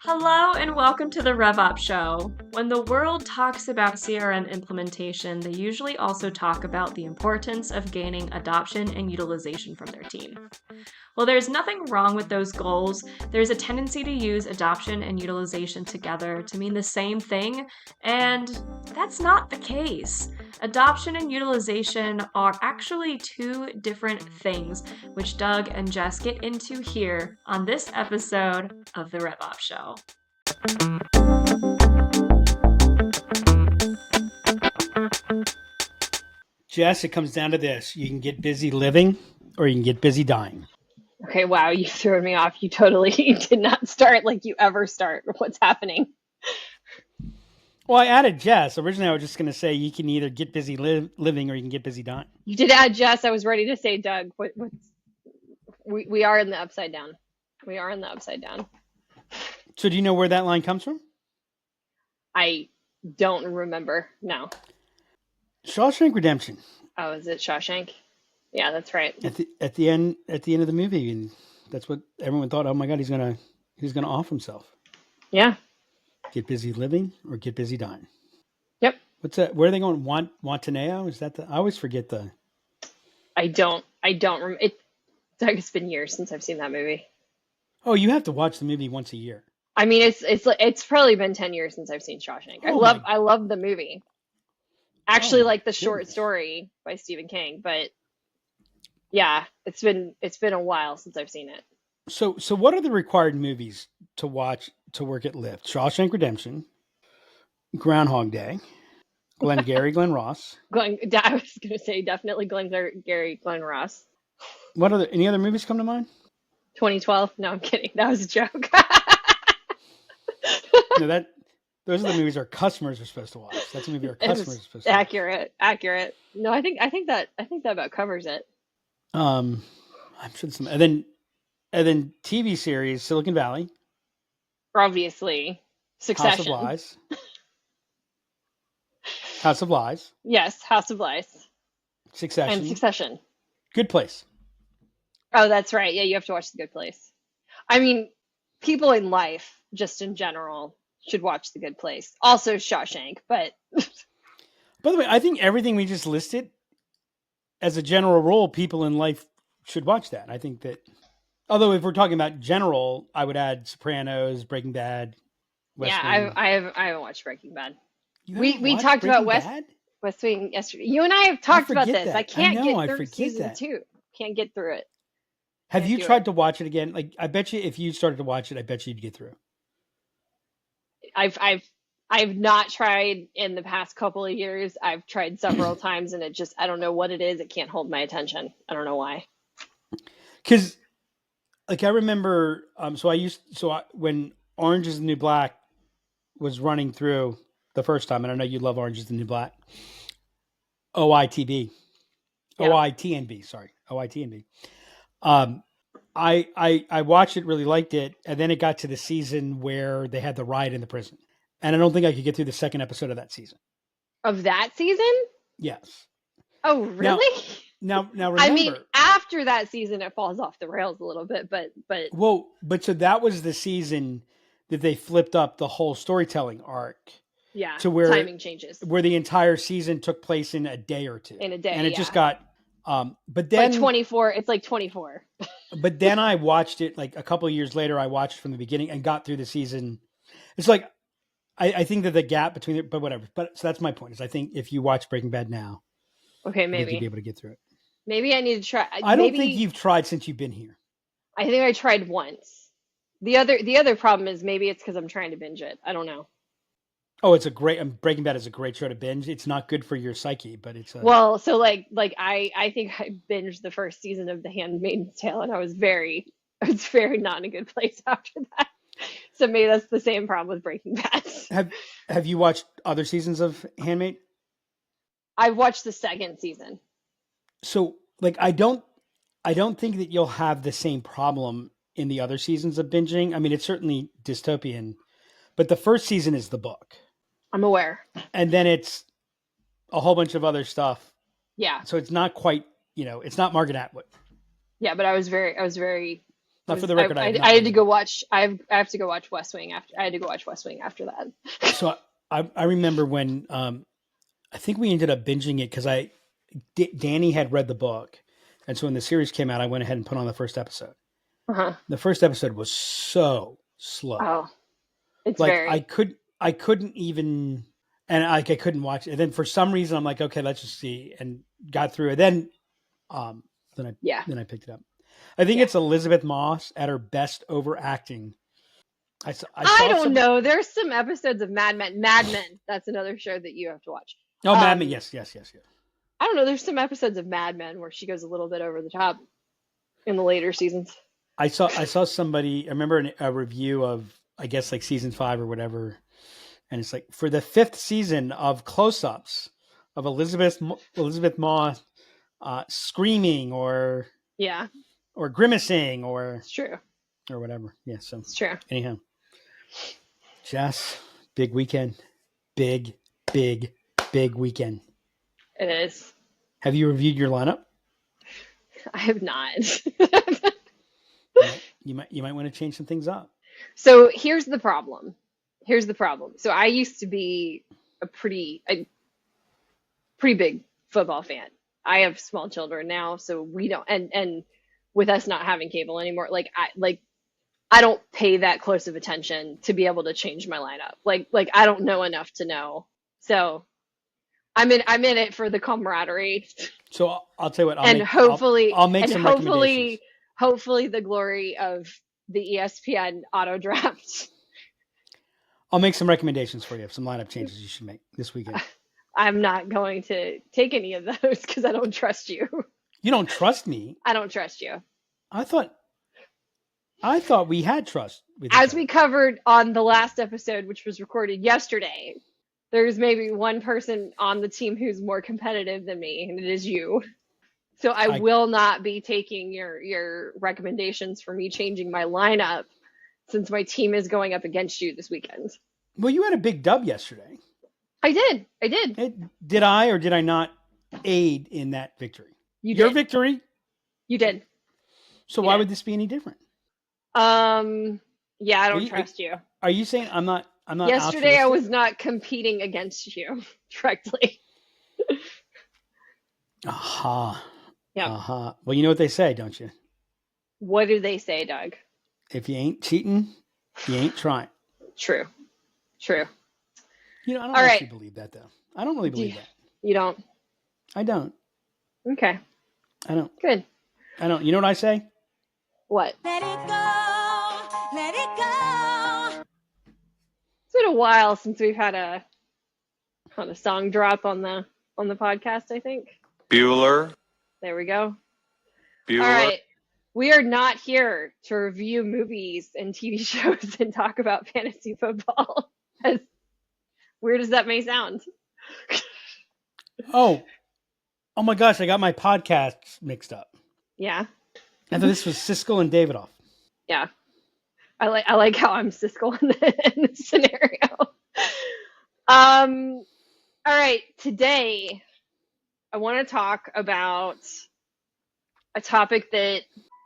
Hello and welcome to the RevOps show. When the world talks about CRM implementation, they usually also talk about the importance of gaining adoption and utilization from their team. While there's nothing wrong with those goals, there's a tendency to use adoption and utilization together to mean the same thing, and that's not the case. Adoption and utilization are actually two different things, which Doug and Jess get into here on this episode of the RevOps Show. Jess, it comes down to this. You can get busy living or you can get busy dying. Okay, wow, you threw me off. You totally did not start like you ever start. What's happening? Well, I added Jess. Originally, I was just going to say you can either get busy living or you can get busy dying. You did add Jess. I was ready to say Doug. We are in the upside down. We are in the upside down. So do you know where that line comes from? I don't remember. No. Shawshank Redemption. Oh, is it Shawshank? Yeah, that's right. At the end of the movie, and that's what everyone thought. Oh my God, he's gonna off himself. Yeah. Get busy living or get busy dying. Yep. What's that? Where are they going? Wantaneo? Is that I always forget the. I don't remember. Doug, it's been years since I've seen that movie. Oh, you have to watch the movie once a year. I mean, it's probably been 10 years since I've seen Shawshank. I love the movie. Actually, like the short story by Stephen King, but yeah, it's been a while since I've seen it. So what are the required movies to watch to work at Lyft? Shawshank Redemption, Groundhog Day, Glengarry Glen Ross. I was going to say definitely Glengarry Glen Ross. Any other movies come to mind? 2012? No, I'm kidding. That was a joke. No, those are the movies our customers are supposed to watch. That's the movie our customers are supposed to watch. Accurate. No, I think that about covers it. I'm sure and then TV series Silicon Valley. Obviously. Succession. House of Lies. Yes, House of Lies. Succession. Good Place. Oh, that's right. Yeah, you have to watch The Good Place. I mean, people in life, just in general, should watch The Good Place. Also Shawshank, but... By the way, I think everything we just listed, as a general rule, people in life should watch that. I think that... Although if we're talking about general, I would add Sopranos, Breaking Bad, West Wing. I haven't watched Breaking Bad. We talked about West Wing yesterday. You and I have talked about this. That. I can't get through season 2. Can't get through it. Have you tried to watch it again? Like, I bet you if you started to watch it, I bet you'd get through. I've not tried in the past couple of years. I've tried several times, and I don't know what it is. It can't hold my attention. I don't know why. Because, like, I remember, when Orange is the New Black was running through the first time, and I know you love Orange is the New Black, OITB. I watched it, really liked it, and then it got to the season where they had the riot in the prison, and I don't think I could get through the second episode of that season. Of that season? Yes. Oh, really? Now remember. I mean, after that season, it falls off the rails a little bit, but. But so that was the season that they flipped up the whole storytelling arc. Yeah. To where timing changes. Where the entire season took place in a day or two. In a day, and it just got. But then like 24. It's like 24. But then I watched it like a couple of years later. I watched it from the beginning and got through the season. It's like I think that the gap between it, but whatever. But so that's my point. Is I think if you watch Breaking Bad now, okay, maybe you'll be able to get through it. Maybe I need to try. I don't think you've tried since you've been here. I think I tried once. The other problem is maybe it's because I'm trying to binge it. I don't know. Oh, Breaking Bad is a great show to binge. It's not good for your psyche, but it's well. So like I think I binged the first season of The Handmaid's Tale, and I was very not in a good place after that. So maybe that's the same problem with Breaking Bad. Have you watched other seasons of Handmaid? I've watched the second season. So like I don't think that you'll have the same problem in the other seasons of binging. I mean, it's certainly dystopian, but the first season is the book. I'm aware. And then it's a whole bunch of other stuff. Yeah. So it's not quite, it's not Margaret Atwood. Yeah, but I was very Now, for the record, I had to go watch. I have to go watch West Wing after. I had to go watch West Wing after that. So I remember when I think we ended up binging it because Danny had read the book, and so when the series came out, I went ahead and put on the first episode. The first episode was so slow. Oh, it's like very. I couldn't even, and I couldn't watch it. And then for some reason, I'm like, okay, let's just see, and got through it. Then I picked it up. I think it's Elizabeth Moss at her best overacting. I don't know. There's some episodes of Mad Men. Mad Men. That's another show that you have to watch. Oh, Mad Men. Yes. I don't know. There's some episodes of Mad Men where she goes a little bit over the top in the later seasons. I saw somebody. I remember a review of, I guess, like season 5 or whatever, and it's like, for the 5th season of close-ups of Elizabeth Moss screaming or grimacing or it's true or whatever. Yeah, so it's true. Anyhow, Jess, big weekend, big weekend. It is. Have you reviewed your lineup? I have not. You might want to change some things up. So here's the problem. So I used to be a pretty big football fan. I have small children now, so we don't, and with us not having cable anymore, I don't pay that close of attention to be able to change my lineup. Like I don't know enough to know. So I'm in it for the camaraderie. So I'll tell you what, I'll make some recommendations. Hopefully the glory of the ESPN auto draft. I'll make some recommendations for you of some lineup changes you should make this weekend. I'm not going to take any of those because I don't trust you. You don't trust me? I don't trust you. I thought we had trust with each As other. we covered on the last episode, which was recorded yesterday, there's maybe one person on the team who's more competitive than me, and it is you. So I will not be taking your recommendations for me changing my lineup since my team is going up against you this weekend. Well, you had a big dub yesterday. I did. Did I or did I not aid in that victory? Your victory? You did. So why would this be any different? Yeah, I don't trust you. Are you saying I'm not Yesterday I was not competing against you directly. Aha. Yeah. Aha. Well, you know what they say, don't you? What do they say, Doug? If you ain't cheating, you ain't trying. True. You know, I don't actually believe that, though. I don't really believe that. You don't? I don't. Okay. I don't. Good. I don't. You know what I say? What? Let it go. Let it go. It's been a while since we've had a song drop on the podcast, I think. Bueller. There we go. Bueller. All right. We are not here to review movies and TV shows and talk about fantasy football. As weird as that may sound. Oh my gosh, I got my podcasts mixed up. Yeah. I thought this was Siskel and Davidoff. Yeah. I like how I'm Siskel in this scenario. All right. Today, I want to talk about a topic that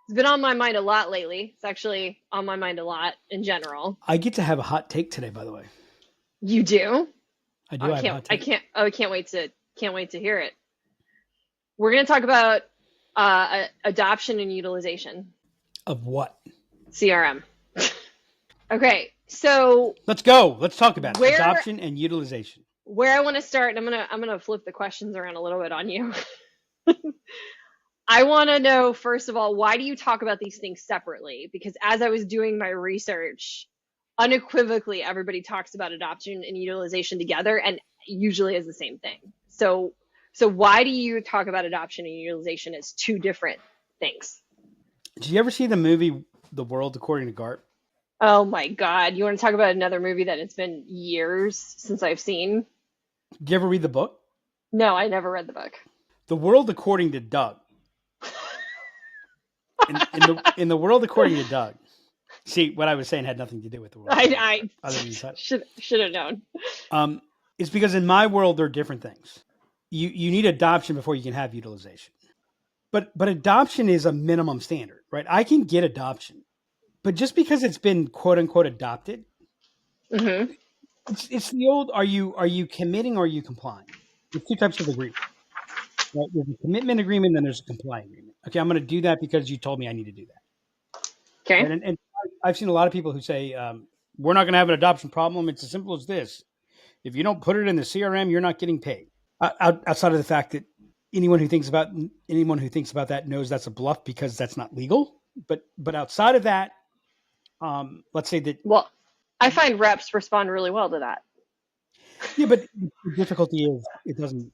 has been on my mind a lot lately. It's actually on my mind a lot in general. I get to have a hot take today, by the way. You do? I do have a hot take. I can't wait to hear it. We're going to talk about adoption and utilization. Of what? CRM. Okay, so let's go. Let's talk about it. Adoption and utilization. Where I want to start, and I'm gonna flip the questions around a little bit on you. I want to know, first of all, why do you talk about these things separately? Because as I was doing my research, unequivocally, everybody talks about adoption and utilization together, and usually as the same thing. So why do you talk about adoption and utilization as two different things? Did you ever see the movie The World According to Garp? Oh my God. You want to talk about another movie that it's been years since I've seen? Did you ever read the book? No, I never read the book. The World According to Doug. in the World According to Doug. See, what I was saying had nothing to do with the world. I should have known. It's because in my world, there are different things. You need adoption before you can have utilization. But adoption is a minimum standard, right? I can get adoption But just because it's been quote unquote adopted, Mm-hmm. it's the old, are you committing or are you complying? There's two types of agreement. Right? There's a commitment agreement, then there's a comply agreement. Okay, I'm going to do that because you told me I need to do that. Okay. Right? And I've seen a lot of people who say, we're not going to have an adoption problem. It's as simple as this. If you don't put it in the CRM, you're not getting paid. Outside of the fact that anyone who thinks about that knows that's a bluff because that's not legal. But outside of that, let's say that. Well, I find reps respond really well to that. Yeah, but the difficulty is it doesn't.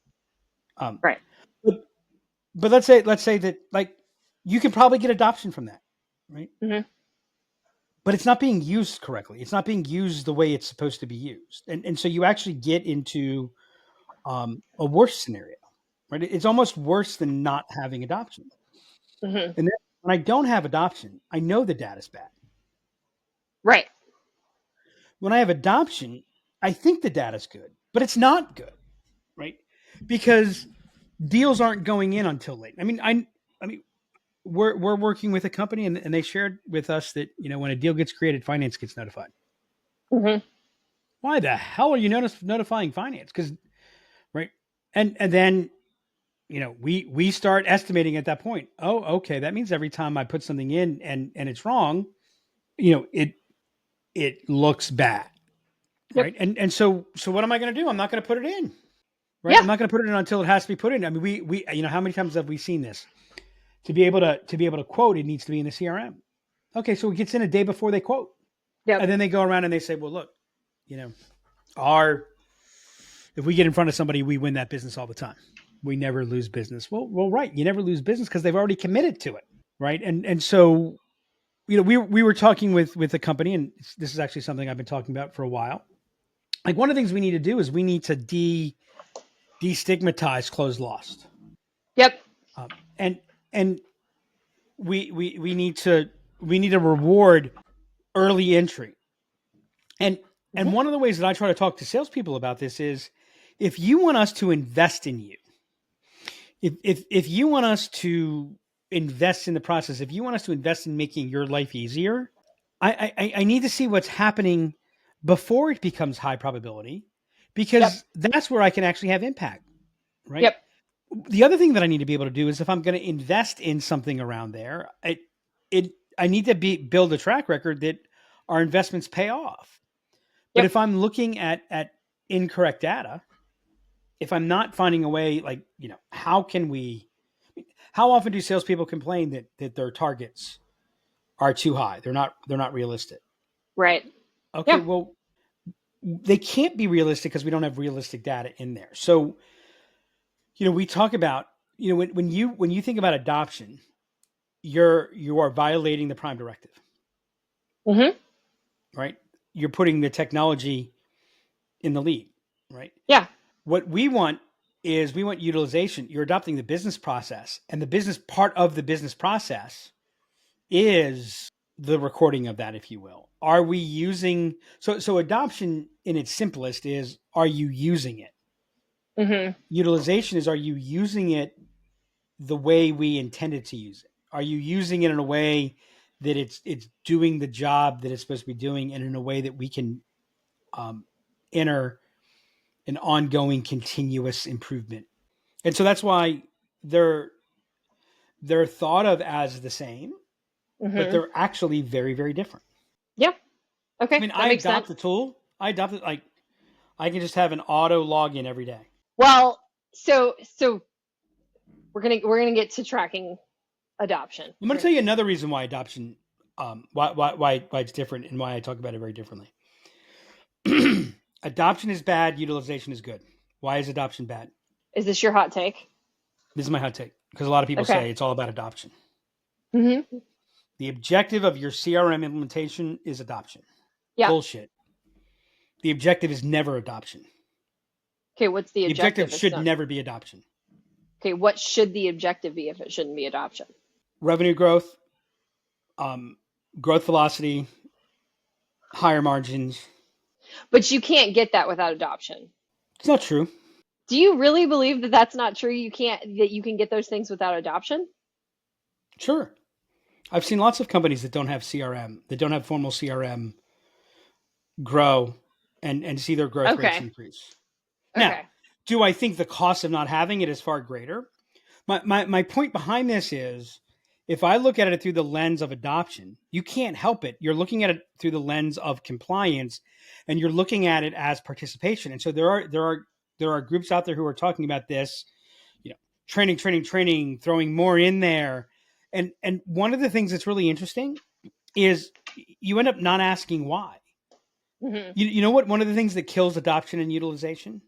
Right. But let's say that like you can probably get adoption from that, right? Mm-hmm. But it's not being used correctly. It's not being used the way it's supposed to be used, and so you actually get into a worse scenario, right? It's almost worse than not having adoption. Mm-hmm. And then when I don't have adoption, I know the data's bad. Right. When I have adoption, I think the data's good, but it's not good, right? Because deals aren't going in until late. I mean, we're working with a company, and they shared with us that when a deal gets created, finance gets notified. Mm-hmm. Why the hell are you notifying finance? Because right, and then we start estimating at that point. Oh, okay, that means every time I put something in and it's wrong, it looks bad, Yep. right? And so what am I going to do? I'm not going to put it in, right? Yeah. I'm not going to put it in until it has to be put in. I mean, we how many times have we seen this? To be able to quote, it needs to be in the CRM. Okay, so it gets in a day before they quote, and then they go around and they say, well, look, if we get in front of somebody, we win that business all the time. We never lose business. Well, right. You never lose business because they've already committed to it. Right. And so, we were talking with a company, and this is actually something I've been talking about for a while. Like, one of the things we need to do is we need to destigmatize closed lost. Yep. And we need to reward early entry. And one of the ways that I try to talk to salespeople about this is, if you want us to invest in you, if you want us to invest in the process, if you want us to invest in making your life easier, I need to see what's happening before it becomes high probability, because that's where I can actually have impact, right? Yep. The other thing that I need to be able to do is, if I'm going to invest in something around there, I need to build a track record that our investments pay off. But if I'm looking at incorrect data, if I'm not finding a way, like, how often do salespeople complain that their targets are too high? They're not realistic. Right. Okay. Yeah. Well, they can't be realistic because we don't have realistic data in there. So, we talk about, when you think about adoption, you are violating the prime directive. Mm-hmm. Right. You're putting the technology in the lead. Right. Yeah. What we want is utilization. You're adopting the business process, and the business part of the business process is the recording of that, if you will. Are we using, so adoption in its simplest is, are you using it? Mm-hmm. Utilization is, are you using it the way we intended to use it? Are you using it in a way that it's doing the job that it's supposed to be doing, and in a way that we can enter an ongoing continuous improvement? And so that's why they're thought of as the same, but they're actually very, very different. Yeah. Okay. I mean, I adopt the tool. I adopt it, like, I can just have an auto login every day. Well, so we're gonna get to tracking adoption. I'm gonna tell you another reason why adoption, why it's different, and why I talk about it very differently. Adoption is bad. Utilization is good. Why is adoption bad? Is this your hot take? This is my hot take, because a lot of people say it's all about adoption. Mm-hmm. The objective of your CRM implementation is adoption. Yeah. Bullshit. The objective is never adoption. Okay, what's the objective? The objective should never be adoption. Okay, what should the objective be if it shouldn't be adoption? Revenue growth, growth velocity, higher margins. But you can't get that without adoption. It's not true. Do you really believe that that's not true? You can get those things without adoption? Sure. I've seen lots of companies that don't have CRM, that don't have formal CRM grow and see their growth rates increase. Now, do I think the cost of not having it is far greater? My point behind this is, if I look at it through the lens of adoption, you can't help it. You're looking at it through the lens of compliance, and you're looking at it as participation. And so there are groups out there who are talking about this, training, throwing more in there. And one of the things that's really interesting is you end up not asking why. Mm-hmm. You know what? One of the things that kills adoption and utilization?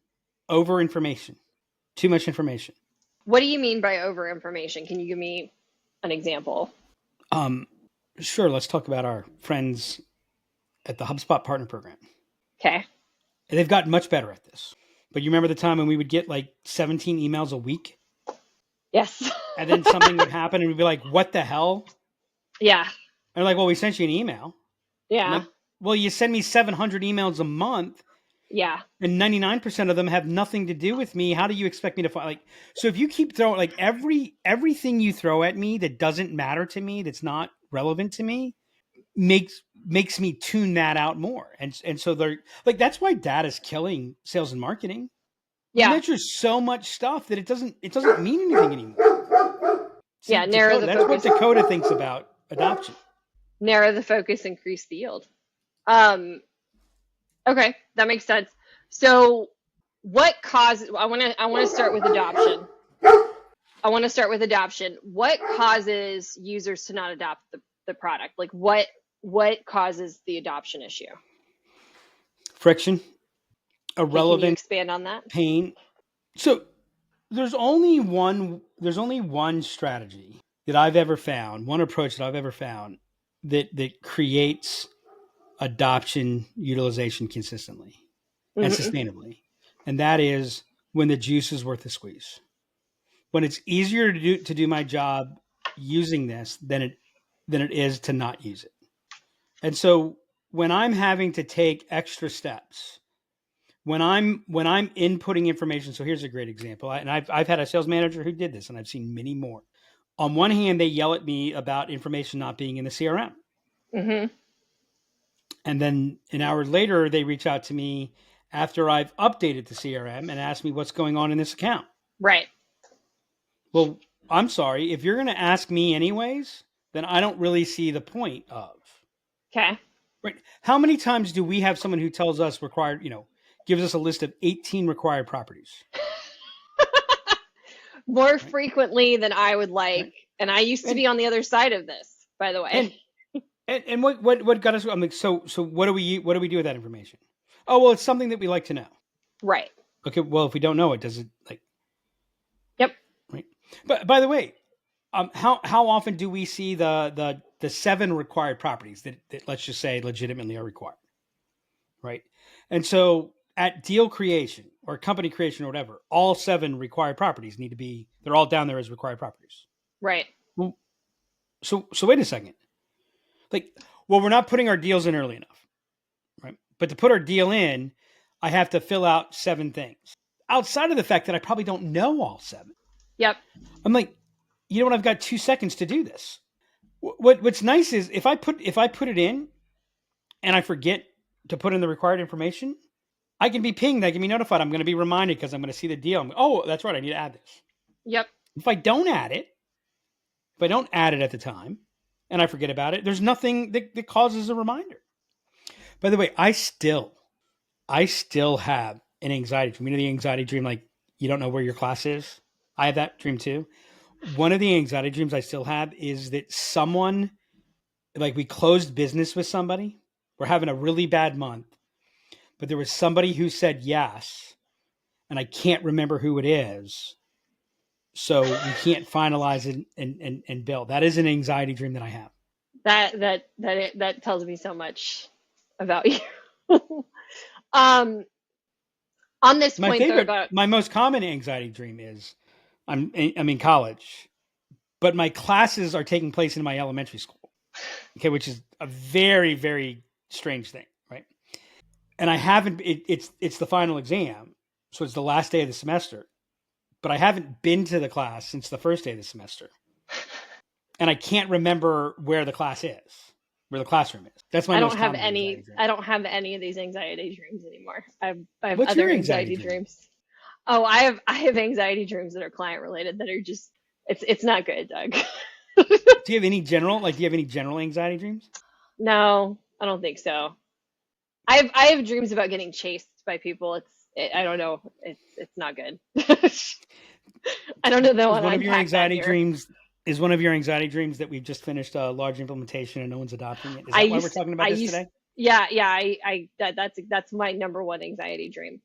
Over information. Too much information. What do you mean by over information? Can you give me an example? Sure. Let's talk about our friends at the HubSpot Partner Program. Okay. They've gotten much better at this. But you remember the time when we would get like 17 emails a week? Yes. And then something would happen and we'd be like, what the hell? Yeah. And they're like, well, we sent you an email. Yeah. Like, well, you send me 700 emails a month. Yeah. And 99% of them have nothing to do with me. How do you expect me to find, like, so if you keep throwing, like, everything you throw at me that doesn't matter to me, that's not relevant to me, makes me tune that out more. And so they're like, that's why data is killing sales and marketing. Yeah. You measure so much stuff that it doesn't mean anything anymore. See, yeah. Narrow the focus. That's what Dakota thinks about adoption. Narrow the focus, increase the yield. Okay, that makes sense. So what causes, I want to start with adoption. What causes users to not adopt the product? Like what causes the adoption issue? Friction. Irrelevant. Can you expand on that? Pain. So there's only one strategy that I've ever found, one approach that I've ever found that creates adoption, utilization consistently and sustainably. And that is when the juice is worth the squeeze. When it's easier to do my job using this than it is to not use it. And so when I'm having to take extra steps, when I'm inputting information, so here's a great example. I've had a sales manager who did this, and I've seen many more. On one hand, they yell at me about information not being in the CRM. Mm-hmm. And then an hour later, they reach out to me after I've updated the CRM and ask me what's going on in this account. Right. Well, I'm sorry. If you're going to ask me anyways, then I don't really see the point of. Okay. Right. How many times do we have someone who tells us gives us a list of 18 required properties? More frequently than I would like. Right. And I used to be on the other side of this, by the way. And what got us? I'm like, so what do we do with that information? Oh, well, it's something that we like to know. Right. Okay. Well, if we don't know it, does it like? Yep. Right. But by the way, how often do we see the 7 required properties that let's just say legitimately are required? Right. And so at deal creation or company creation or whatever, all 7 required properties they're all down there as required properties. Right. Well, so wait a second. Like, well, we're not putting our deals in early enough, right? But to put our deal in, I have to fill out 7 things. Outside of the fact that I probably don't know all 7. Yep. I'm like, you know what? I've got 2 seconds to do this. What's nice is if I put it in and I forget to put in the required information, I can be pinged. I can be notified. I'm going to be reminded because I'm going to see the deal. Oh, that's right. I need to add this. Yep. If I don't add it at the time and I forget about it, there's nothing that causes a reminder. By the way, I still have an anxiety dream. You know the anxiety dream, like you don't know where your class is? I have that dream too. One of the anxiety dreams I still have is that someone, like we closed business with somebody. We're having a really bad month, but there was somebody who said yes, and I can't remember who it is. So we can't finalize it and build. That is an anxiety dream that I have. That tells me so much about you. On this point, my most common anxiety dream is I'm in college, but my classes are taking place in my elementary school. Okay, which is a very, very strange thing, right? And I haven't. It's the final exam, so it's the last day of the semester. But I haven't been to the class since the first day of the semester. and I can't remember where the classroom is. That's my most common anxiety dream. I don't have any of these anxiety dreams anymore. I have What's other your anxiety dreams. Oh, I have anxiety dreams that are client related that are just it's not good, Doug. Do you have any general anxiety dreams? No, I don't think so. I have dreams about getting chased by people. I don't know. It's not good. I don't know that one. Is one of your anxiety dreams that we've just finished a large implementation and no one's adopting it? Is that why we're talking about this today? Yeah. That's my number one anxiety dream.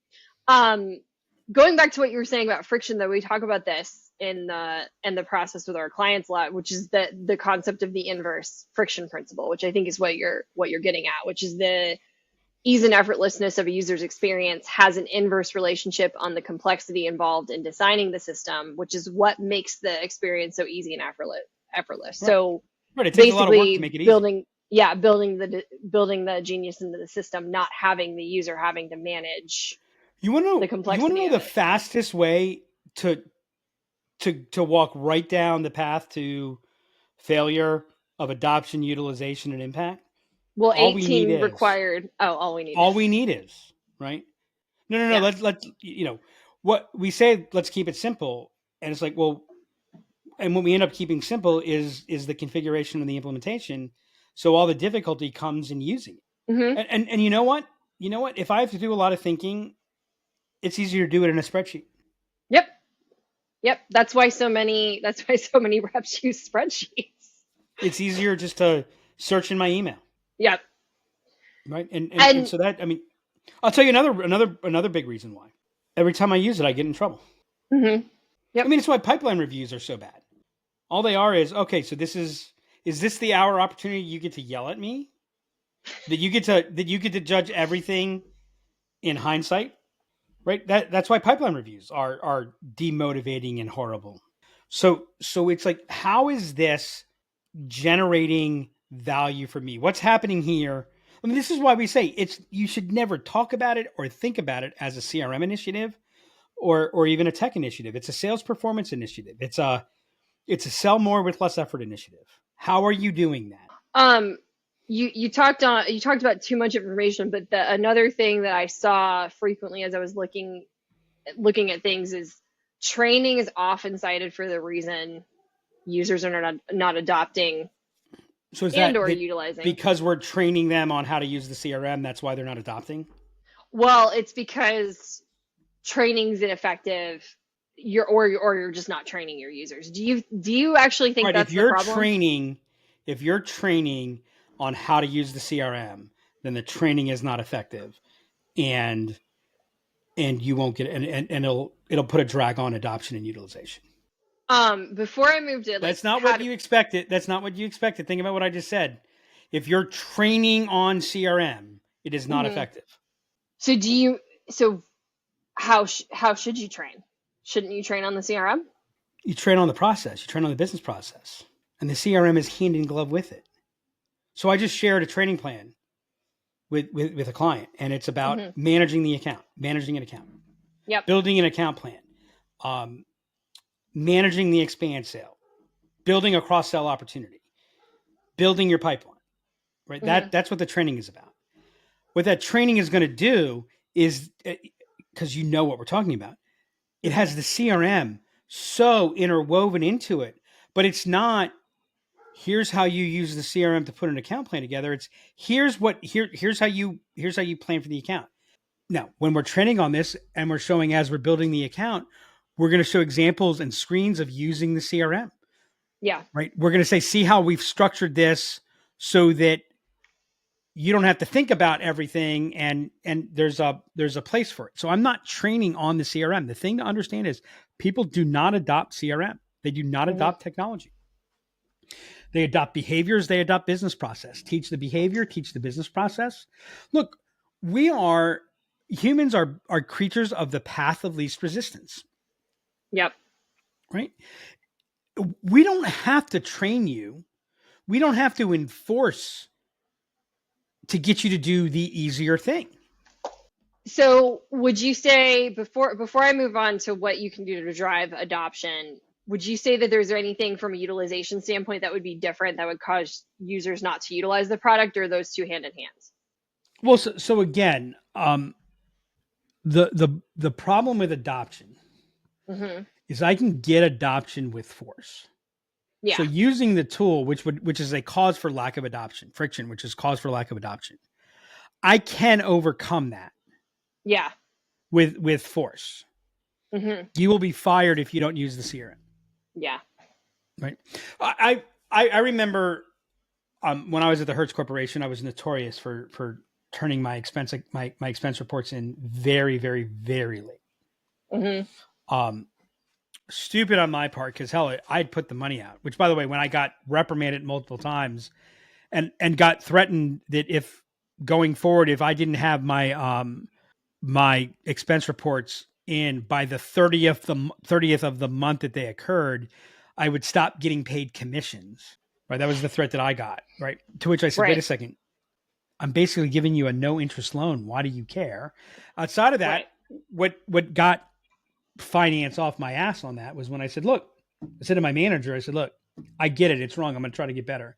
Going back to what you were saying about friction, though, we talk about this in the process with our clients a lot, which is the concept of the inverse friction principle, which I think is what you're getting at, which is the ease and effortlessness of a user's experience has an inverse relationship on the complexity involved in designing the system, which is what makes the experience so easy and effortless. Right. So it takes a lot of work to make it easy. Building the genius into the system, not having the user having to manage the complexity. You want to know the fastest way to walk right down the path to failure of adoption, utilization, and impact? Well, 18 required. All we need is right. No. Yeah. Let's what we say. Let's keep it simple, and it's like, well, and what we end up keeping simple is the configuration and the implementation. So all the difficulty comes in using it. Mm-hmm. And you know what? If I have to do a lot of thinking, it's easier to do it in a spreadsheet. Yep. That's why so many reps use spreadsheets. It's easier just to search in my email. Yep. Right. And so that, I'll tell you another big reason why. Every time I use it, I get in trouble. Mm-hmm. Yep. It's why pipeline reviews are so bad. All they are is, okay, so is this the hour opportunity you get to yell at me? That you get to judge everything in hindsight? Right? That's why pipeline reviews are demotivating and horrible. So it's like, how is this generating value for me? What's happening here? This is why we say you should never talk about it or think about it as a CRM initiative or even a tech initiative. It's a sales performance initiative. It's a sell more with less effort initiative. How are you doing that? You talked about too much information, but another thing that I saw frequently as I was looking at things is training is often cited for the reason users are not adopting. So is that utilizing because we're training them on how to use the CRM? That's why they're not adopting. Well, it's because training's ineffective. You're just not training your users. Do you actually think that's the problem? If you're training on how to use the CRM, then the training is not effective, and you won't get and it'll put a drag on adoption and utilization. Before I moved it, that's not what you expected. That's not what you expected. Think about what I just said. If you're training on CRM, it is not effective. So how should you train? Shouldn't you train on the CRM? You train on the process. You train on the business process, and the CRM is hand in glove with it. So I just shared a training plan with a client, and it's about managing an account, building an account plan, managing the expand sale, building a cross-sell opportunity, building your pipeline, right? That's what the training is about. What that training is going to do is, because you know what we're talking about, it has the CRM so interwoven into it, but it's not, here's how you use the CRM to put an account plan together. It's here's how you plan for the account. Now, when we're training on this and we're showing as we're building the account, we're going to show examples and screens of using the CRM. Yeah. Right. We're going to say, see how we've structured this so that you don't have to think about everything and there's a place for it. So I'm not training on the CRM. The thing to understand is people do not adopt CRM. They do not adopt technology. They adopt behaviors. They adopt business process. Teach the behavior, teach the business process. Look, humans are creatures of the path of least resistance. Yep. Right? We don't have to train you. We don't have to enforce to get you to do the easier thing. So would you say, before I move on to what you can do to drive adoption, would you say that there's anything from a utilization standpoint that would be different that would cause users not to utilize the product, or those two hand in hand? Well, so again, the problem with adoption is I can get adoption with force. Yeah. So using the tool, which is a cause for lack of adoption, friction, which is cause for lack of adoption, I can overcome that. Yeah. With force. You will be fired if you don't use the CRM. Yeah. Right. I remember when I was at the Hertz Corporation, I was notorious for turning my expense reports in very, very, very late. Stupid on my part, because hell, I'd put the money out. Which, by the way, when I got reprimanded multiple times and got threatened that if going forward, if I didn't have my expense reports in by the 30th of the month that they occurred, I would stop getting paid commissions. Right. That was the threat that I got. Right. To which I said, wait a second. I'm basically giving you a no interest loan. Why do you care? Outside of that, what got finance off my ass on that was when I said, look, I said to my manager, I said, look, I get it. It's wrong. I'm going to try to get better,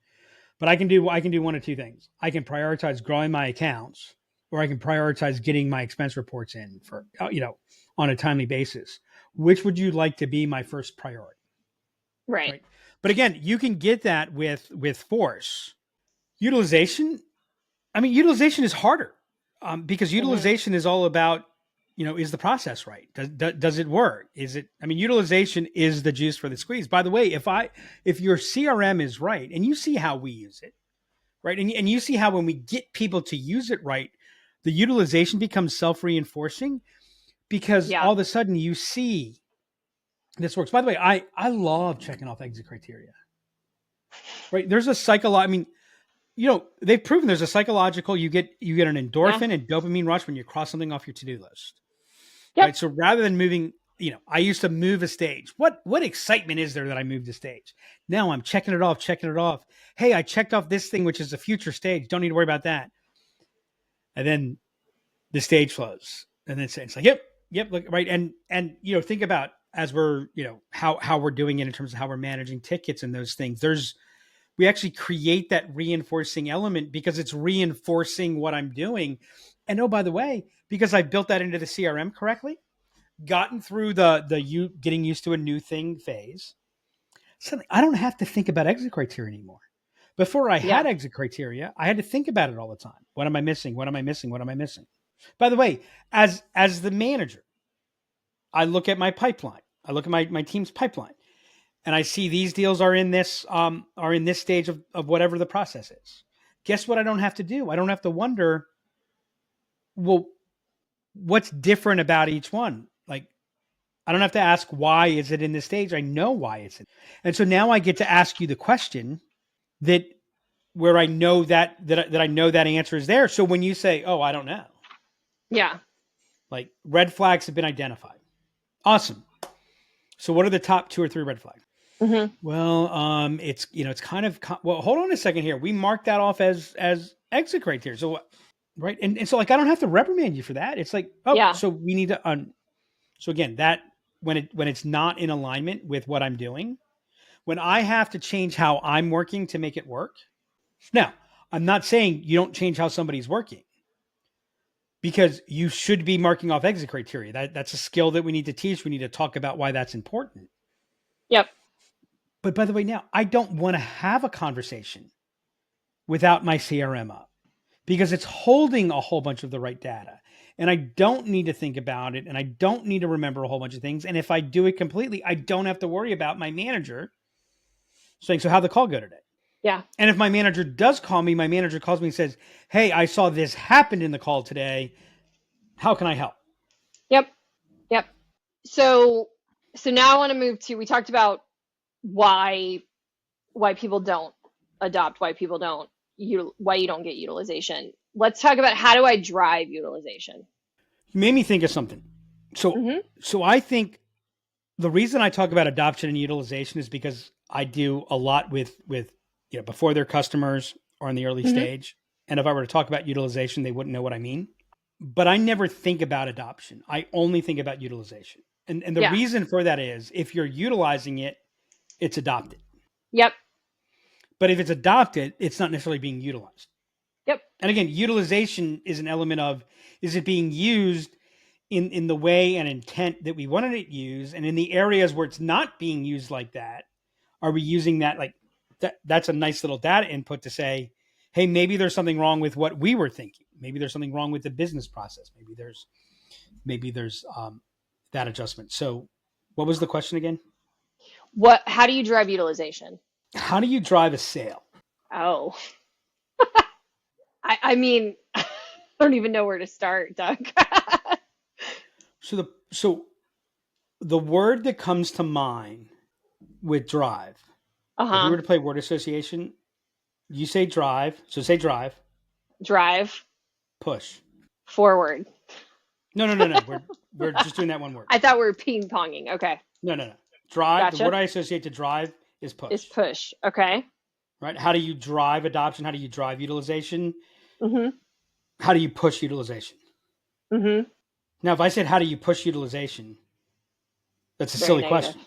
but I can do one of two things. I can prioritize growing my accounts, or I can prioritize getting my expense reports in for, on a timely basis. Which would you like to be my first priority? Right. But again, you can get that with force. Utilization is harder because utilization is all about, is the process right? Does it work? Utilization is the juice for the squeeze. By the way, if your CRM is right, and you see how we use it, right? And you see how when we get people to use it right, the utilization becomes self-reinforcing because all of a sudden you see this works. By the way, I love checking off exit criteria, right? There's a they've proven there's a psychological, you get an endorphin and dopamine rush when you cross something off your to-do list. Yep. Right. So rather than moving, I used to move a stage. What excitement is there that I moved a stage? Now I'm checking it off. Hey, I checked off this thing, which is a future stage. Don't need to worry about that. And then the stage flows. And then it's like, yep, look, right. And think about as we're, how we're doing it in terms of how we're managing tickets and those things. We actually create that reinforcing element because it's reinforcing what I'm doing. And oh, by the way, because I built that into the CRM correctly, gotten through the getting used to a new thing phase, suddenly I don't have to think about exit criteria anymore. Before I had exit criteria, I had to think about it all the time. What am I missing? What am I missing? What am I missing? By the way, as the manager, I look at my pipeline. I look at my team's pipeline. And I see these deals are in this stage of whatever the process is. Guess what I don't have to do? I don't have to wonder, well, what's different about each one? Like, I don't have to ask, why is it in this stage? I know why it's in. And so now I get to ask you the question where I know that I know that answer is there. So when you say, oh, I don't know. Yeah. Like, red flags have been identified. Awesome. So what are the top 2 or 3 red flags? Well, it's kind of, hold on a second here. We marked that off as exit criteria. So, right. And so like, I don't have to reprimand you for that. It's like, so we need to, so again, that when it's not in alignment with what I'm doing, when I have to change how I'm working to make it work. Now, I'm not saying you don't change how somebody's working, because you should be marking off exit criteria. That's a skill that we need to teach. We need to talk about why that's important. Yep. But by the way, now I don't want to have a conversation without my CRM up because it's holding a whole bunch of the right data. And I don't need to think about it. And I don't need to remember a whole bunch of things. And if I do it completely, I don't have to worry about my manager saying, so how'd the call go today? Yeah. And if my manager does call me, my manager calls me and says, hey, I saw this happen in the call today. How can I help? Yep. So now I want to move to, we talked about why people don't adopt, why you don't get utilization. Let's talk about, how do I drive utilization? You made me think of something. So I think the reason I talk about adoption and utilization is because I do a lot with before their customers or in the early stage. And if I were to talk about utilization, they wouldn't know what I mean. But I never think about adoption. I only think about utilization. And the reason for that is, if you're utilizing it, it's adopted. Yep. But if it's adopted, it's not necessarily being utilized. Yep. And again, utilization is an element of, is it being used in the way and intent that we wanted it used? And in the areas where it's not being used like that, are we using that like that? That's a nice little data input to say, hey, maybe there's something wrong with what we were thinking. Maybe there's something wrong with the business process. Maybe there's that adjustment. So what was the question again? How do you drive utilization? How do you drive a sale? Oh, I mean, I don't even know where to start, Doug. So the word that comes to mind with drive, if we were to play word association, you say drive. So say drive. Drive. Push. Forward. No. We're just doing that one word. I thought we were ping ponging. Okay. No. Drive. Gotcha. The word I associate to drive is push. Is push. Okay. Right. How do you drive adoption? How do you drive utilization? Mm-hmm. How do you push utilization? Mm-hmm. Now, if I said, how do you push utilization? That's a Very silly negative. question.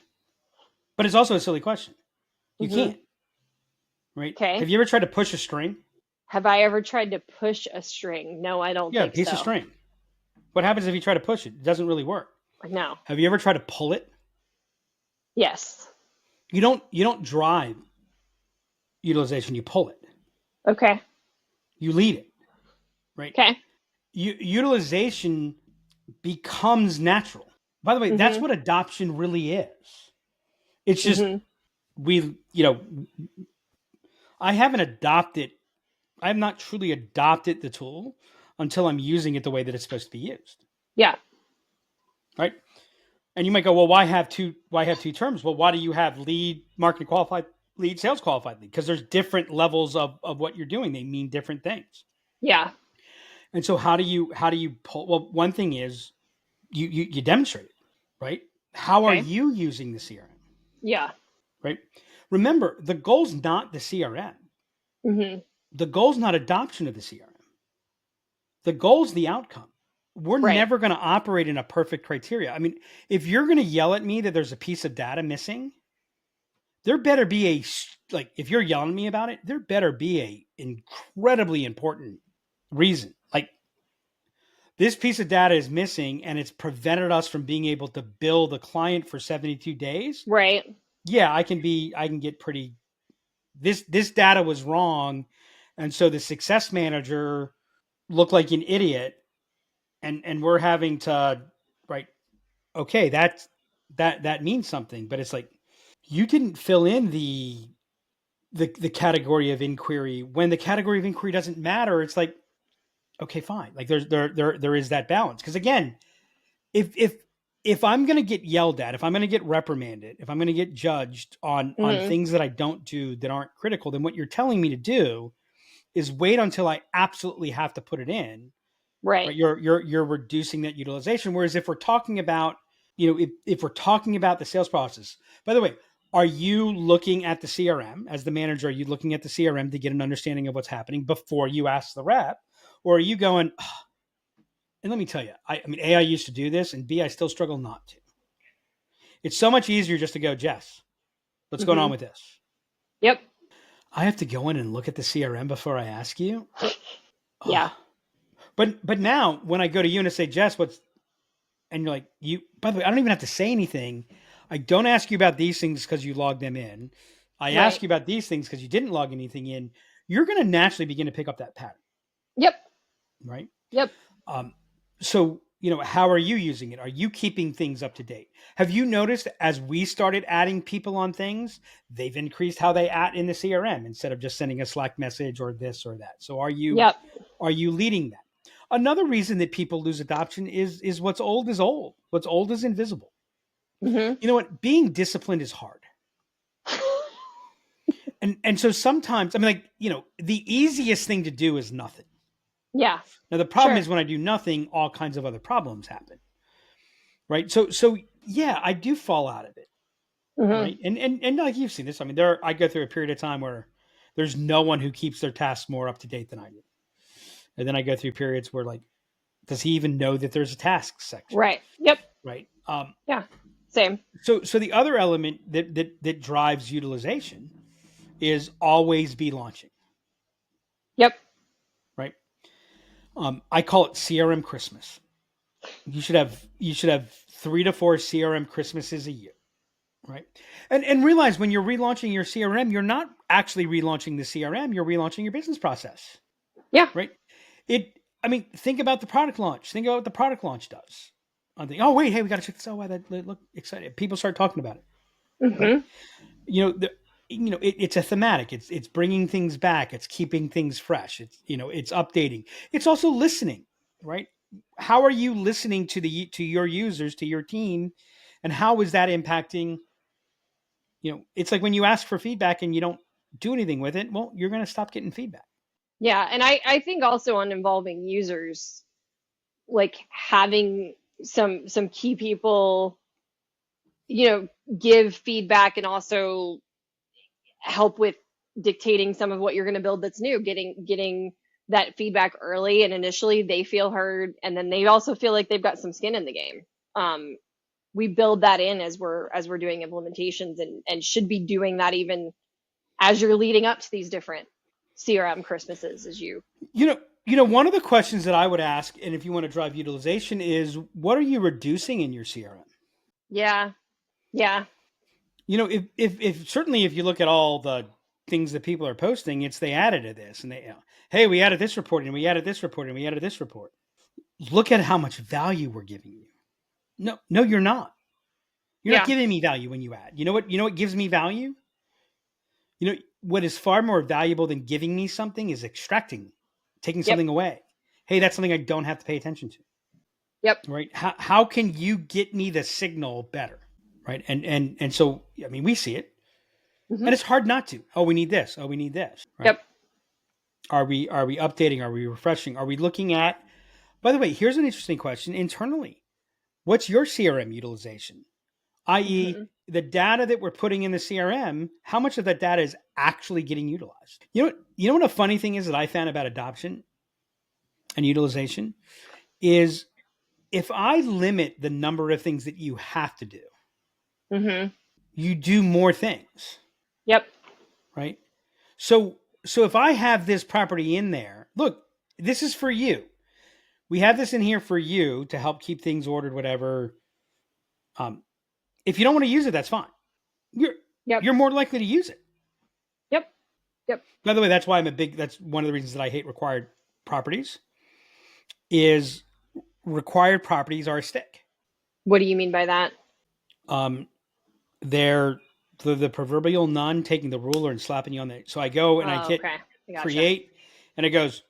But it's also a silly question. You can't. Right? Okay. Have you ever tried to push a string? Have I ever tried to push a string? No, I don't think so. Yeah, a piece of string. What happens if you try to push it? It doesn't really work. No. Have you ever tried to pull it? Yes. You don't drive utilization, you pull it. Okay. You lead it. Right? Okay. Utilization becomes natural. By the way, that's what adoption really is. It's just I have not truly adopted the tool until I'm using it the way that it's supposed to be used. Yeah. Right. And you might go, well, why have two terms? Well, why do you have lead, marketing qualified lead, sales qualified lead? Because there's different levels of what you're doing. They mean different things. Yeah. And so how do you pull? Well, one thing is you demonstrate it, right? How are you using the CRM? Yeah. Right. Remember, the goal's not the CRM. Mm-hmm. The goal's not adoption of the CRM. The goal's the outcome. We're never going to operate in a perfect criteria. I mean, if you're going to yell at me that there's a piece of data missing, there better be if you're yelling at me about it, there better be a incredibly important reason. Like, this piece of data is missing and it's prevented us from being able to bill the client for 72 days. Right. Yeah, I can get pretty, this data was wrong. And so the success manager looked like an idiot and we're having to, right. Okay. That means something, but it's like, you didn't fill in the category of inquiry. When the category of inquiry doesn't matter, it's like, okay, fine. Like there is that balance. Cause again, if I'm going to get yelled at, if I'm going to get reprimanded, if I'm going to get judged on things that I don't do that aren't critical, then what you're telling me to do is wait until I absolutely have to put it in. Right. But you're reducing that utilization. Whereas if we're talking about, if we're talking about the sales process, by the way, are you looking at the CRM as the manager? Are you looking at the CRM to get an understanding of what's happening before you ask the rep? Or are you going, and let me tell you, I mean, A, I used to do this, and B, I still struggle not to. It's so much easier just to go, Jess, what's going on with this? Yep. I have to go in and look at the CRM before I ask you. Yeah. But now when I go to you and I say, Jess, and you're like, by the way, I don't even have to say anything. I don't ask you about these things because you logged them in. I ask you about these things because you didn't log anything in. You're going to naturally begin to pick up that pattern. Yep. Right. Yep. So, how are you using it? Are you keeping things up to date? Have you noticed as we started adding people on things, they've increased how they add in the CRM instead of just sending a Slack message or this or that? So are you leading that? Another reason that people lose adoption is what's old is old. What's old is invisible. You know what? Being disciplined is hard. And so sometimes, I mean, the easiest thing to do is nothing. Yeah. Now the problem is when I do nothing, all kinds of other problems happen. Right. So yeah, I do fall out of it. Right. And like you've seen this, I mean, I go through a period of time where there's no one who keeps their tasks more up to date than I do. And then I go through periods where does he even know that there's a task section? Right. Yep. Right. Yeah. Same. So the other element that drives utilization is always be launching. Yep. Right. I call it CRM Christmas. You should have 3 to 4 CRM Christmases a year. Right. And realize when you're relaunching your CRM, you're not actually relaunching the CRM, you're relaunching your business process. Yeah. Right. Think about the product launch. Think about what the product launch does. Oh, wait, hey, we got to check this out. Wow, that look excited. People start talking about it. Mm-hmm. Right? It's a thematic. It's bringing things back. It's keeping things fresh. It's updating. It's also listening, right? How are you listening to your users, to your team, and how is that impacting? It's like when you ask for feedback and you don't do anything with it. Well, you're going to stop getting feedback. Yeah, and I think also on involving users, like having some key people, give feedback and also help with dictating some of what you're going to build that's new, getting that feedback early, and initially they feel heard, and then they also feel like they've got some skin in the game. We build that in as we're doing implementations, and should be doing that even as you're leading up to these different CRM Christmases. One of the questions that I would ask, and if you want to drive utilization, is what are you reducing in your CRM? Yeah. If certainly if you look at all the things that people are posting, it's they added to this and hey, we added this report and we added this report and we added this report. Look at how much value we're giving you. No, you're not. You're not giving me value when you add. You know what gives me value? What is far more valuable than giving me something is extracting, taking something away. Hey, that's something I don't have to pay attention to. Yep. Right. How can you get me the signal better? Right. And so, we see it, and it's hard not to. Oh, we need this. Oh, we need this. Right? Yep. Are we updating? Are we refreshing? Are we looking at, by the way, here's an interesting question internally. What's your CRM utilization? I.e., the data that we're putting in the CRM, how much of that data is actually getting utilized? You know what a funny thing is that I found about adoption and utilization is if I limit the number of things that you have to do, you do more things. Yep. Right? So if I have this property in there, look, this is for you. We have this in here for you to help keep things ordered, whatever. If you don't want to use it, that's fine. You're more likely to use it. Yep. By the way, that's why that's one of the reasons that I hate required properties is required properties are a stick. What do you mean by that? They're the proverbial nun taking the ruler and slapping you on the. So I go and I hit create, and it goes,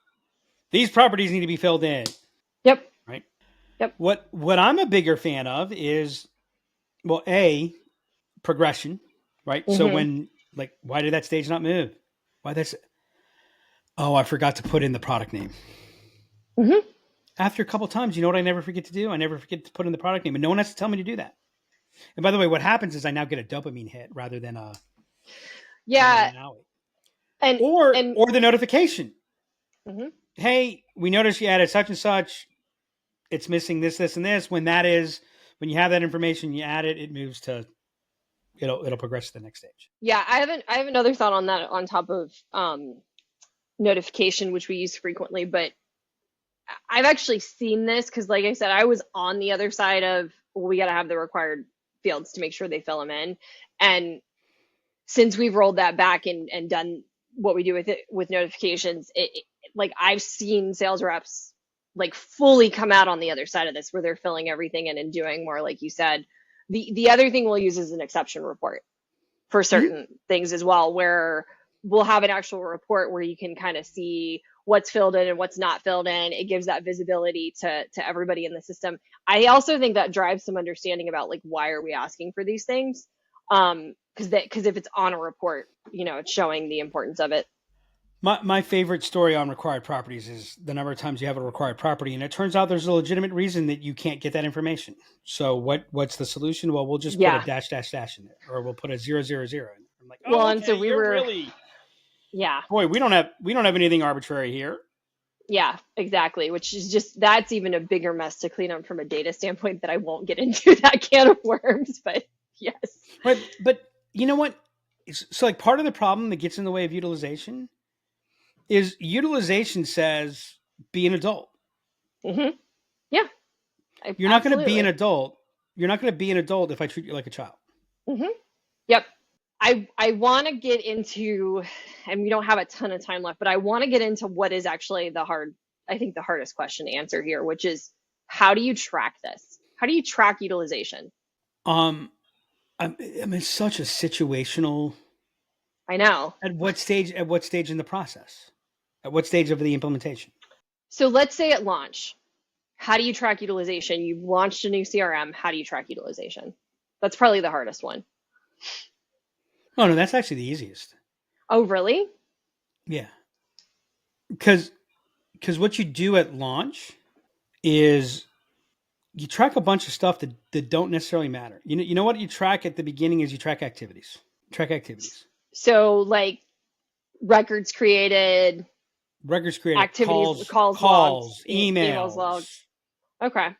these properties need to be filled in. Yep. Right. Yep. What I'm a bigger fan of is, well, progression, right? So when why did that stage not move? I forgot to put in the product name. After a couple of times, you know what I never forget to do? I never forget to put in the product name, and no one has to tell me to do that. And by the way, what happens is I now get a dopamine hit rather than a or the notification. Hey, we noticed you added such and such. It's missing this, this, and this. When you have that information, you add it. It moves to it'll progress to the next stage. Yeah, I have another thought on that on top of notification, which we use frequently, but I've actually seen this because, like I said, I was on the other side of, well, we got to have the required fields to make sure they fill them in. And since we've rolled that back and done what we do with notifications, I've seen sales reps fully come out on the other side of this where they're filling everything in and doing more, like you said. The other thing we'll use is an exception report for certain things as well, where we'll have an actual report where you can kind of see what's filled in and what's not filled in. It gives that visibility to everybody in the system. I also think that drives some understanding about why are we asking for these things? Because if it's on a report, it's showing the importance of it. My favorite story on required properties is the number of times you have a required property, and it turns out there's a legitimate reason that you can't get that information. So what's the solution? Well, we'll just put a dash in there, or we'll put a 000. I'm like, and so we were really, boy, we don't have anything arbitrary here. Yeah, exactly. Which is just, that's even a bigger mess to clean up from a data standpoint that I won't get into that can of worms. But yes. Right. But you know what? So like part of the problem that gets in the way of utilization is utilization says be an adult. Mm-hmm. Yeah, You're not going to be an absolutely. adult. You're not going to be an adult if I treat you like a child. Mm-hmm. Yep. I want to get into, and we don't have a ton of time left, but I want to get into what is actually I think the hardest question to answer here, which is how do you track this? How do you track utilization? Um, I'm in such a situational. I know. At what stage? At what stage in the process? At what stage of the implementation? So let's say at launch, how do you track utilization? You've launched a new CRM. How do you track utilization? That's probably the hardest one. Oh no, that's actually the easiest. Oh, really? Yeah, because what you do at launch is you track a bunch of stuff that don't necessarily matter. You know what you track at the beginning is you track activities. Track activities. So like records created, Records created, activities, calls logged, emails logged. emails. Okay.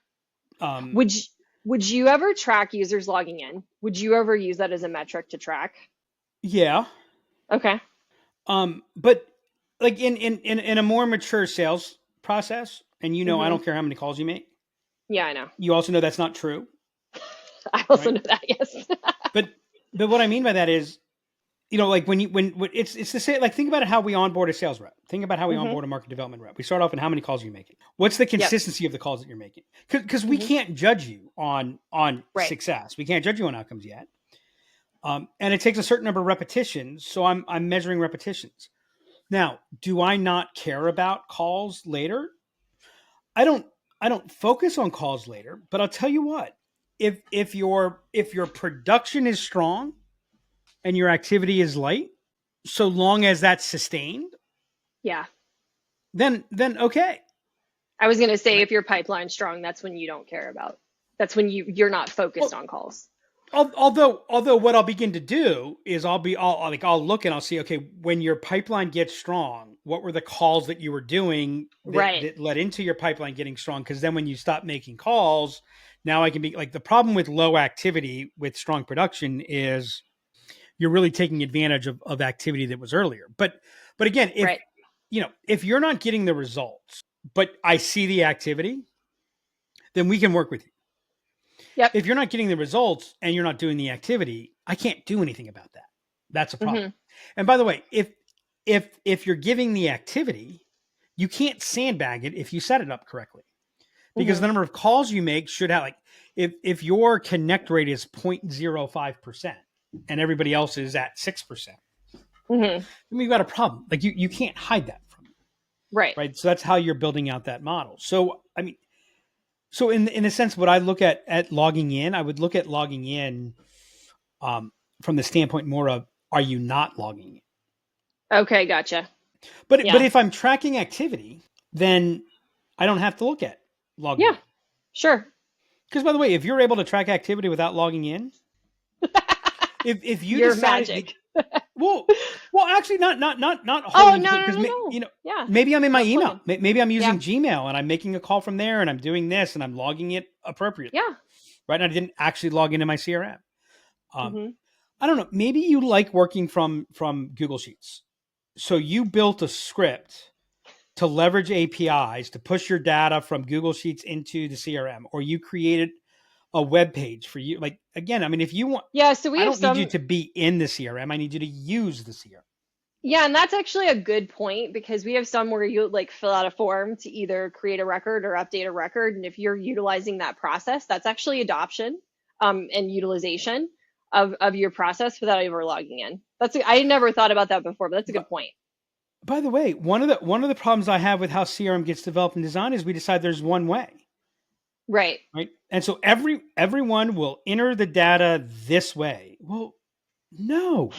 Um, Would you, would you ever track users logging in? Would you ever use that as a metric to track? yeah. Okay. But like in a more mature sales process, and I Mm-hmm. don't care how many calls you make. Yeah, I know. You also know that's not true, I also right? know that. Yes. But what I mean by that is, like when it's the same. Like think about how we onboard a sales rep. Think about how we Mm-hmm. onboard a market development rep. We start off and how many calls are you making? What's the Yep. consistency of the calls that you're making? Because we Mm-hmm. can't judge you on Right. success. We can't judge you on outcomes yet. And it takes a certain number of repetitions. So I'm measuring repetitions. Now, do I not care about calls later? I don't focus on calls later, but I'll tell you what. If your production is strong and your activity is light, so long as that's sustained, Yeah. then okay. I was going to say Right? if your pipeline's strong, that's when you don't care about. That's when you're not focused Well, on calls. although what I'll begin to do is I'll look and I'll see, okay, when your pipeline gets strong, what were the calls that you were doing Right. that led into your pipeline getting strong? Because then when you stop making calls, now I can be like, the problem with low activity with strong production is you're really taking advantage of activity that was earlier. But again, Right. if you're not getting the results, but I see the activity, then we can work with you. Yep. If you're not getting the results and you're not doing the activity, I can't do anything about that. That's a problem. Mm-hmm. And by the way, if you're giving the activity, you can't sandbag it if you set it up correctly. Because Mm-hmm. the number of calls you make should have, like, if your connect rate is 0.05% and everybody else is at 6%, Mm-hmm. then we've got a problem. Like you can't hide that from me. Right. Right. So that's how you're building out that model. So I mean, so in a sense, what I look at logging in, I would look at logging in from the standpoint more of, are you not logging in? Okay. Gotcha. But Yeah. if I'm tracking activity, then I don't have to look at logging Yeah. in. Sure. Because by the way, if you're able to track activity without logging in, if you You're decided, magic. well, actually not Oh, wholly, no, because no. Yeah. maybe I'm in my Not email, plugging. maybe I'm using Yeah. Gmail and I'm making a call from there and I'm doing this and I'm logging it appropriately. Yeah. Right. And I didn't actually log into my CRM. Mm-hmm. I don't know. Maybe you like working from Google Sheets. So you built a script to leverage APIs to push your data from Google Sheets into the CRM, or you created a web page for you. Like, again, I mean, if you want, Yeah. So we I have don't need you some. to be in the CRM. I need you to use the CRM. Yeah, and that's actually a good point because we have some where you like fill out a form to either create a record or update a record. And if you're utilizing that process, that's actually adoption and utilization of your process without ever logging in. I never thought about that before, but that's a good point. By the way, one of the problems I have with how CRM gets developed and designed is we decide there's one way. Right. Right. And so everyone will enter the data this way. Well, no.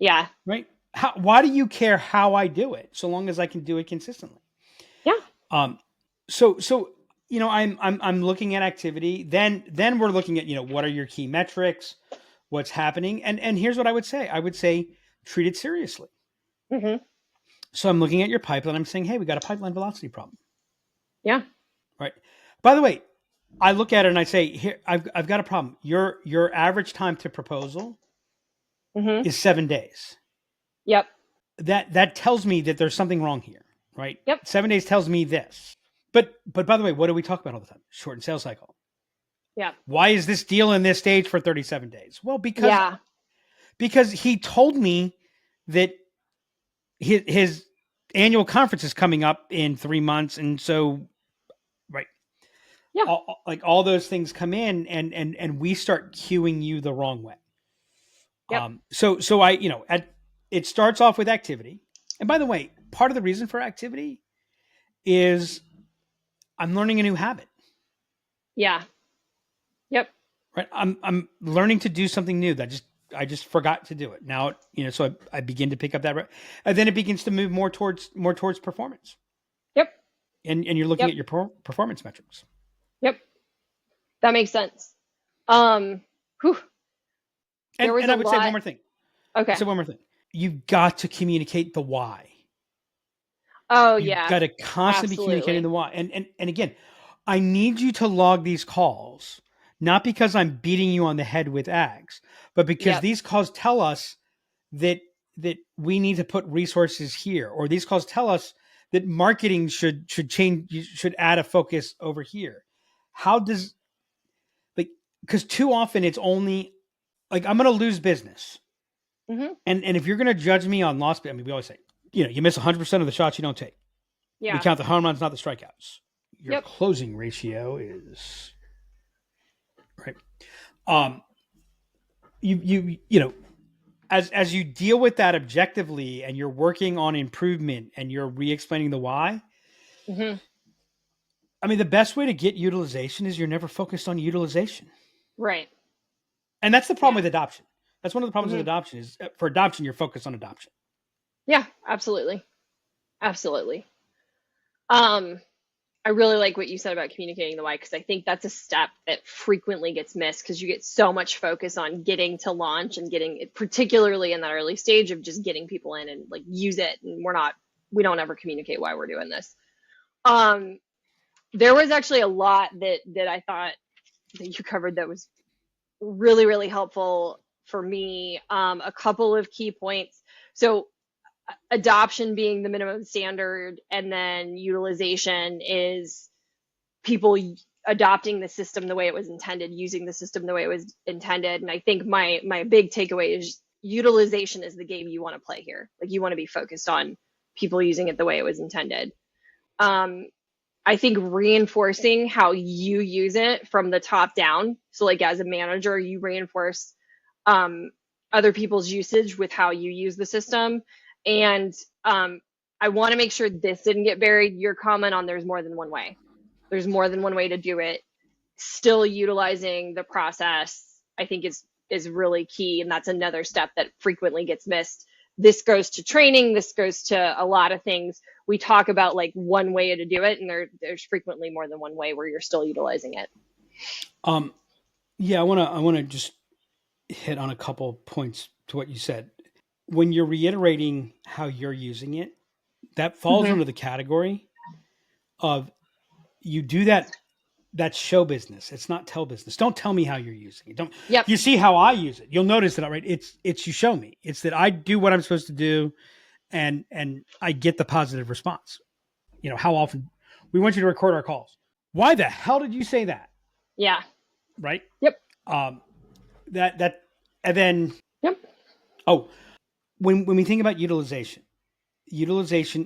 Yeah. Right. Why do you care how I do it so long as I can do it consistently? Yeah. So I'm looking at activity. Then we're looking at, what are your key metrics, what's happening, and here's what I would say. I would say treat it seriously. Mm-hmm. So I'm looking at your pipeline. I'm saying, hey, we got a pipeline velocity problem. Yeah. Right. By the way, I look at it and I say, here, I've got a problem. Your average time to proposal is 7 days. Yep. That tells me that there's something wrong here, right? Yep. 7 days tells me this. But by the way, what do we talk about all the time? Shortened sales cycle. Yeah. Why is this deal in this stage for 37 days? Well, because he told me that his annual conference is coming up in 3 months, and so right. Yeah. All those things come in and we start cueing you the wrong way. Yep. So I, it starts off with activity. And by the way, part of the reason for activity is I'm learning a new habit. Yeah. Yep. Right. I'm learning to do something new that I just forgot to do it. Now, so I begin to pick up that, and then it begins to move more towards performance. Yep. And you're looking at your performance metrics. Yep. That makes sense. And I would say one more thing. Okay. So one more thing. You've got to communicate the why. Oh, You've got to constantly be communicating the why. And again, I need you to log these calls, not because I'm beating you on the head with ags, but because these calls tell us that we need to put resources here, or these calls tell us that marketing should change, should add a focus over here. How does, because too often it's only I'm going to lose business. Mm-hmm. And if you're going to judge me on loss, I mean, we always say, you miss 100% of the shots you don't take. Yeah. We count the home runs, not the strikeouts. Your closing ratio is right. As you deal with that objectively, and you're working on improvement, and you're re-explaining the why. Mm-hmm. I mean, the best way to get utilization is you're never focused on utilization. Right. And that's the problem with adoption. That's one of the problems with adoption is for adoption, you're focused on adoption. Yeah, absolutely. Absolutely. I really like what you said about communicating the why, because I think that's a step that frequently gets missed, because you get so much focus on getting to launch and getting it, particularly in that early stage of just getting people in and use it. And we don't ever communicate why we're doing this. There was actually a lot that I thought that you covered that was really, really helpful for me. A couple of key points. So adoption being the minimum standard, and then utilization is people adopting the system the way it was intended, using the system the way it was intended. And I think my big takeaway is utilization is the game you want to play here. You want to be focused on people using it the way it was intended. I think reinforcing how you use it from the top down. So as a manager, you reinforce other people's usage with how you use the system. And I want to make sure this didn't get buried. Your comment on there's more than one way. There's more than one way to do it. Still utilizing the process, I think is really key. And that's another step that frequently gets missed. This goes to training. This goes to a lot of things. We talk about one way to do it, and there's frequently more than one way where you're still utilizing it. Yeah, I want to just hit on a couple points to what you said. When you're reiterating how you're using it, that falls under the category of you do that. That's show business. It's not tell business. Don't tell me how you're using it. You see how I use it. You'll notice that, right? It's you show me. It's that I do what I'm supposed to do, and I get the positive response. How often we want you to record our calls. Why the hell did you say that? Yeah. Right. Yep. That and then. Yep. Oh, when we think about utilization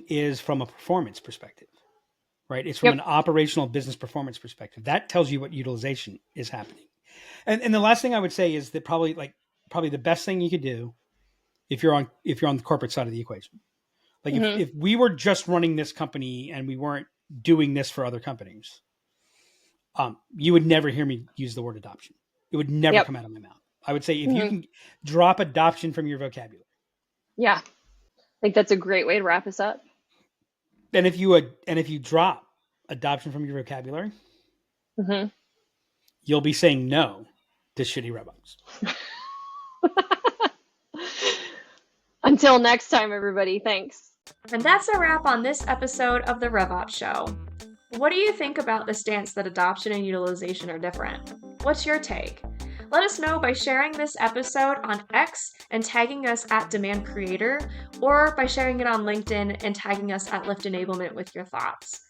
is from a performance perspective. Right. It's from an operational business performance perspective. That tells you what utilization is happening. And the last thing I would say is that probably the best thing you could do if you're on the corporate side of the equation. If we were just running this company and we weren't doing this for other companies, you would never hear me use the word adoption. It would never come out of my mouth. I would say if you can drop adoption from your vocabulary. Yeah. I think that's a great way to wrap us up. And if you drop adoption from your vocabulary, you'll be saying no to shitty RevOps. Until next time, everybody. Thanks. And that's a wrap on this episode of the RevOps Show. What do you think about the stance that adoption and utilization are different? What's your take? Let us know by sharing this episode on X and tagging us at Demand Creator, or by sharing it on LinkedIn and tagging us at Lift Enablement with your thoughts.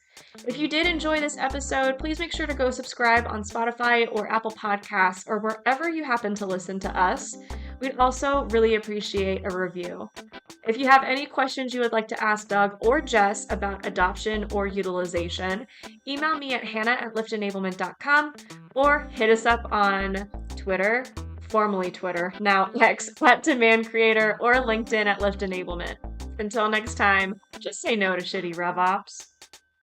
If you did enjoy this episode, please make sure to go subscribe on Spotify or Apple Podcasts or wherever you happen to listen to us. We'd also really appreciate a review. If you have any questions you would like to ask Doug or Jess about adoption or utilization, email me at hannah@liftenablement.com or hit us up on Twitter, formerly Twitter, now X, at Demand Creator, or LinkedIn at Lift Enablement. Until next time, just say no to shitty RevOps.